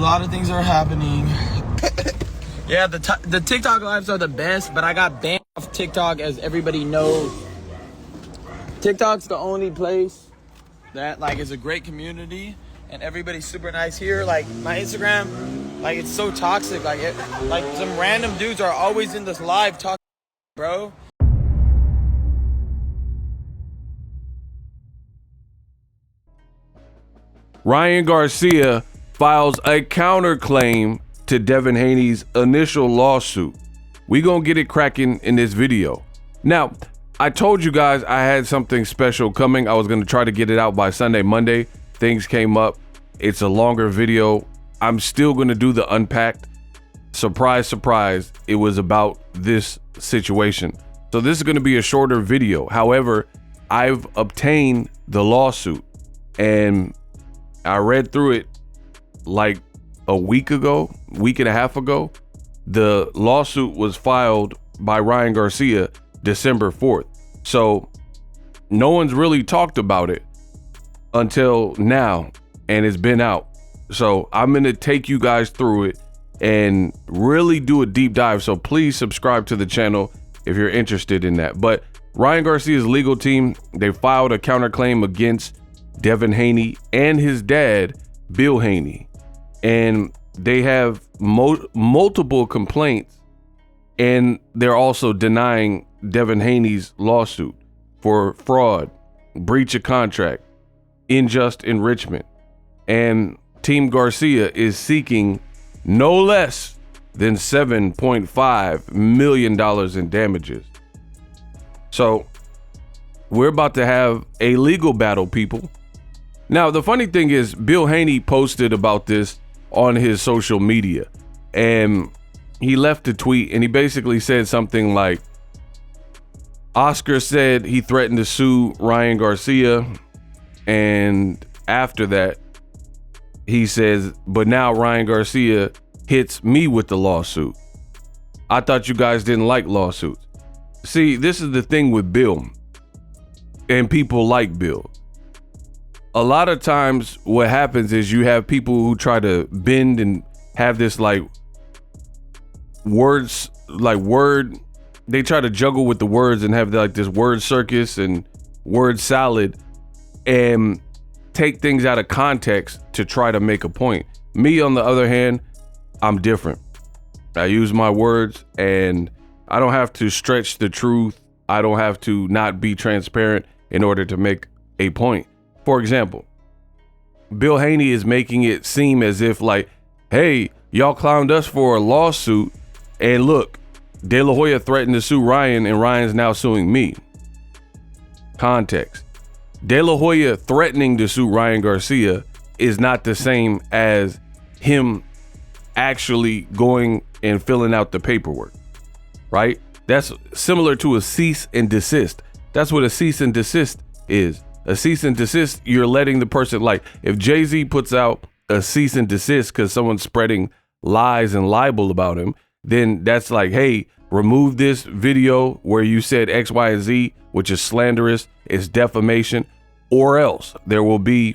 lot of things are happening. Yeah, the TikTok lives are the best, but I got banned off TikTok, as everybody knows. TikTok's the only place that like is a great community and everybody's super nice here. Like my Instagram, like it's so toxic. Like some random dudes are always in this live talking, bro. Ryan Garcia files a counterclaim to Devin Haney's initial lawsuit. We gonna get it cracking in this video. Now, I told you guys I had something special coming. I was gonna try to get it out by Sunday, Monday. Things came up. It's a longer video. I'm still gonna do the unpacked. Surprise, surprise, it was about this situation. So this is gonna be a shorter video. However, I've obtained the lawsuit and I read through it like a week and a half ago. The lawsuit was filed by Ryan Garcia December 4th. So no one's really talked about it until now, and it's been out. So I'm going to take you guys through it and really do a deep dive. So please subscribe to the channel if you're interested in that. But Ryan Garcia's legal team, they filed a counterclaim against Devin Haney and his dad, Bill Haney. And they have multiple complaints, and they're also denying Devin Haney's lawsuit for fraud, breach of contract, unjust enrichment. And Team Garcia is seeking no less than $7.5 million in damages. So we're about to have a legal battle, people. Now, the funny thing is, Bill Haney posted about this on his social media, and he left a tweet, and he basically said something like, Oscar said he threatened to sue Ryan Garcia, and after that, he says, but now Ryan Garcia hits me with the lawsuit. I thought you guys didn't like lawsuits. See, this is the thing with Bill, and people like Bill. A lot of times what happens is you have people who try to bend and have this like words, they try to juggle with the words and have like this word circus and word salad and take things out of context to try to make a point. Me, on the other hand, I'm different. I use my words and I don't have to stretch the truth. I don't have to not be transparent in order to make a point. For example, Bill Haney is making it seem as if like, hey, y'all clowned us for a lawsuit, and look, De La Hoya threatened to sue Ryan and Ryan's now suing me. Context. De La Hoya threatening to sue Ryan Garcia is not the same as him actually going and filling out the paperwork, right? That's similar to a cease and desist. That's what a cease and desist is. A cease and desist, you're letting the person, like if Jay-Z puts out a cease and desist because someone's spreading lies and libel about him, then that's like, hey, remove this video where you said X, Y, and Z, which is slanderous, it's defamation, or else there will be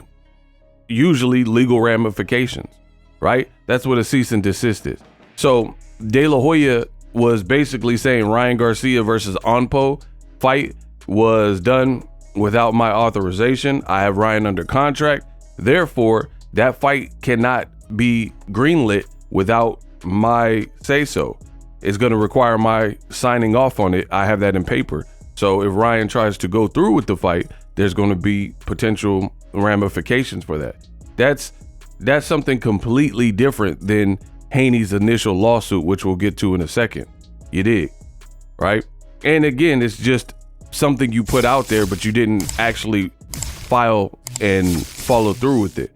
usually legal ramifications, right? That's what a cease and desist is. So De La Hoya was basically saying Ryan Garcia versus Onpo fight was done without my authorization. I have Ryan under contract. Therefore, that fight cannot be greenlit without my say so. It's going to require my signing off on it. I have that in paper. So if Ryan tries to go through with the fight, there's going to be potential ramifications for that. That's something completely different than Haney's initial lawsuit, which we'll get to in a second. You dig? Right? And again, it's just something you put out there, but you didn't actually file and follow through with it.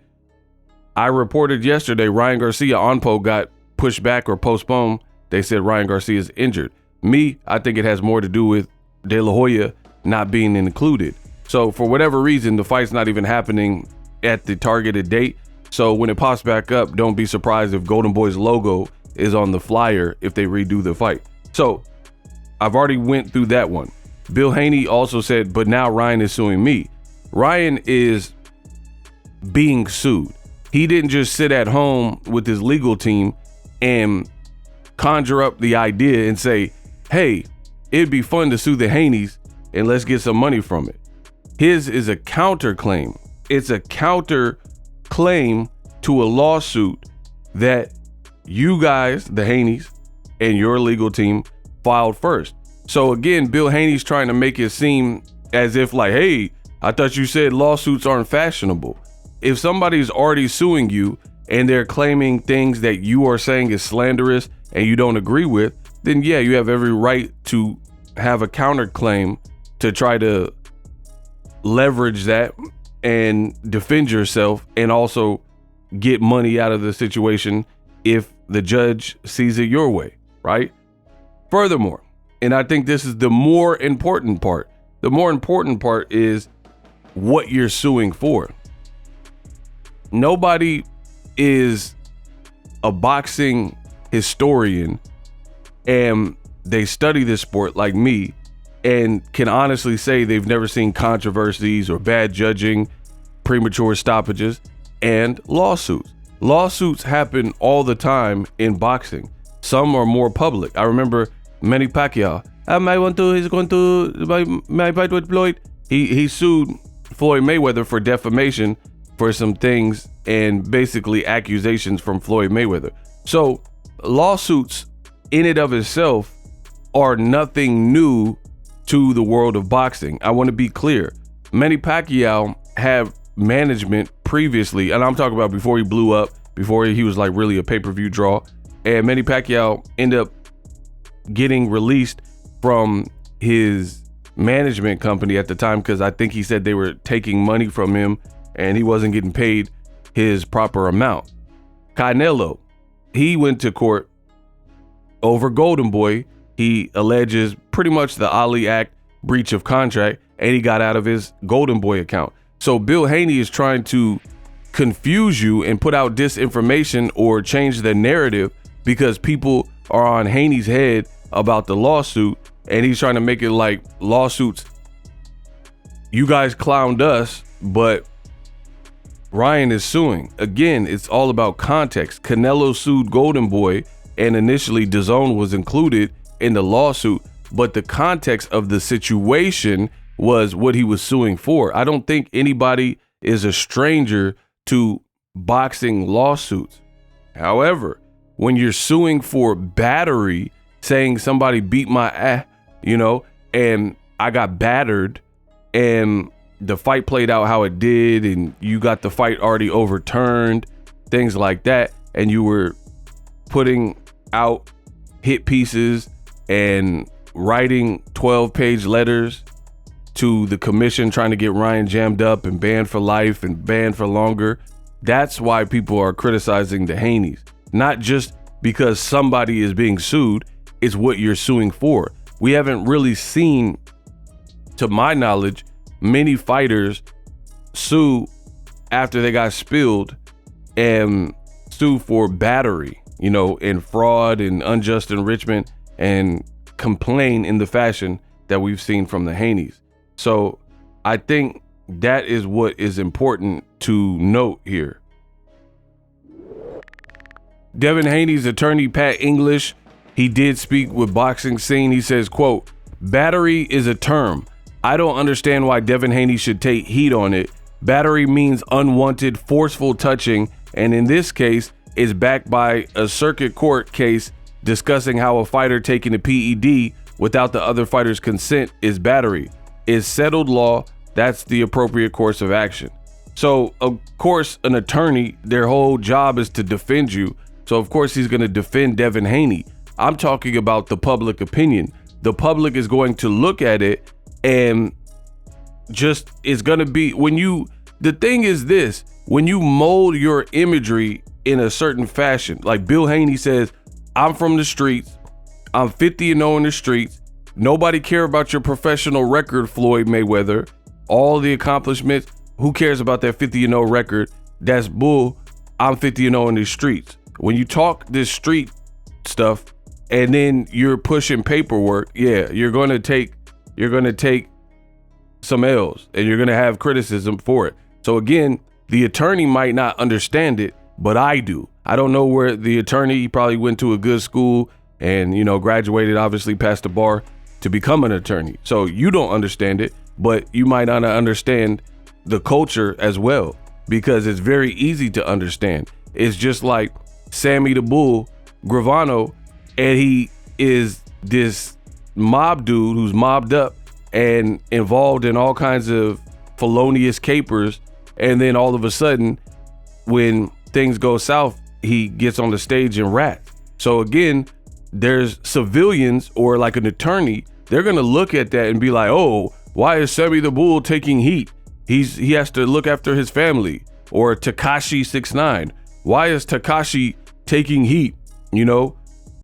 I reported yesterday Ryan Garcia Onpo got pushed back or postponed. They said Ryan Garcia is injured. Me, I think it has more to do with De La Hoya not being included. So for whatever reason, the fight's not even happening at the targeted date. So when it pops back up, don't be surprised if Golden Boy's logo is on the flyer if they redo the fight. So I've already went through that one. Bill Haney also said, but now Ryan is suing me. Ryan is being sued. He didn't just sit at home with his legal team and conjure up the idea and say, hey, it'd be fun to sue the Haneys and let's get some money from it. His is a counterclaim. It's a counterclaim to a lawsuit that you guys, the Haneys, and your legal team filed first. So again, Bill Haney's trying to make it seem as if like, hey, I thought you said lawsuits aren't fashionable. If somebody's already suing you and they're claiming things that you are saying is slanderous and you don't agree with, then yeah, you have every right to have a counterclaim to try to leverage that and defend yourself and also get money out of the situation if the judge sees it your way, right? Furthermore, and I think this is the more important part, the more important part is what you're suing for. Nobody is a boxing historian and they study this sport like me and can honestly say they've never seen controversies or bad judging, premature stoppages, and lawsuits. Lawsuits happen all the time in boxing. Some are more public. I remember Manny Pacquiao. He's going to my fight with Floyd. He sued Floyd Mayweather for defamation for some things and basically accusations from Floyd Mayweather. So lawsuits in and of itself are nothing new to the world of boxing. I want to be clear. Manny Pacquiao had management previously, and I'm talking about before he blew up, before he was like really a pay-per-view draw. And Manny Pacquiao ended up getting released from his management company at the time because I think he said they were taking money from him and he wasn't getting paid his proper amount. Canelo, he went to court over Golden Boy. He alleges pretty much the Ali Act breach of contract, and he got out of his Golden Boy account. So Bill Haney is trying to confuse you and put out disinformation or change the narrative because people are on Haney's head about the lawsuit, and he's trying to make it like lawsuits. You guys clowned us, but Ryan is suing. Again, it's all about context. Canelo sued Golden Boy, and initially DAZN was included in the lawsuit, but the context of the situation was what he was suing for. I don't think anybody is a stranger to boxing lawsuits. However, when you're suing for battery, saying somebody beat my ass, and I got battered and the fight played out how it did and you got the fight already overturned, things like that, and you were putting out hit pieces and writing 12-page letters to the commission trying to get Ryan jammed up and banned for life and banned for longer. That's why people are criticizing the Haneys. Not just because somebody is being sued, it's what you're suing for. We haven't really seen, to my knowledge, many fighters sue after they got spilled and sue for battery, and fraud and unjust enrichment and complain in the fashion that we've seen from the Haneys. So I think that is what is important to note here. Devin Haney's attorney, Pat English, he did speak with Boxing Scene. He says, quote, "Battery is a term. I don't understand why Devin Haney should take heat on it. Battery means unwanted, forceful touching, and in this case, is backed by a circuit court case discussing how a fighter taking a PED without the other fighter's consent is battery. Is settled law. That's the appropriate course of action." So, of course, an attorney, their whole job is to defend you. So, of course, he's going to defend Devin Haney. I'm talking about the public opinion. The public is going to look at it and just it's going to be the thing is this, when you mold your imagery in a certain fashion, like Bill Haney says, I'm from the streets. I'm 50-0 in the streets. Nobody care about your professional record, Floyd Mayweather. All the accomplishments. Who cares about that 50-0 record? That's bull. I'm 50-0 in the streets. When you talk this street stuff and then you're pushing paperwork, yeah, you're gonna take some L's and you're gonna have criticism for it. So again, The attorney might not understand it, but I do. I don't know where the attorney, he probably went to a good school and, you know, graduated, obviously passed the bar to become an attorney. So you don't understand it, but you might not understand the culture as well, because it's very easy to understand. It's just like Sammy the Bull Gravano, and he is this mob dude who's mobbed up and involved in all kinds of felonious capers. And then all of a sudden, when things go south, he gets on the stage and raps. So again, there's civilians or like an attorney, they're going to look at that and be like, oh, why is Sammy the Bull taking heat? He has to look after his family. Or Tekashi 6ix9ine. Why is Tekashi taking heat? You know,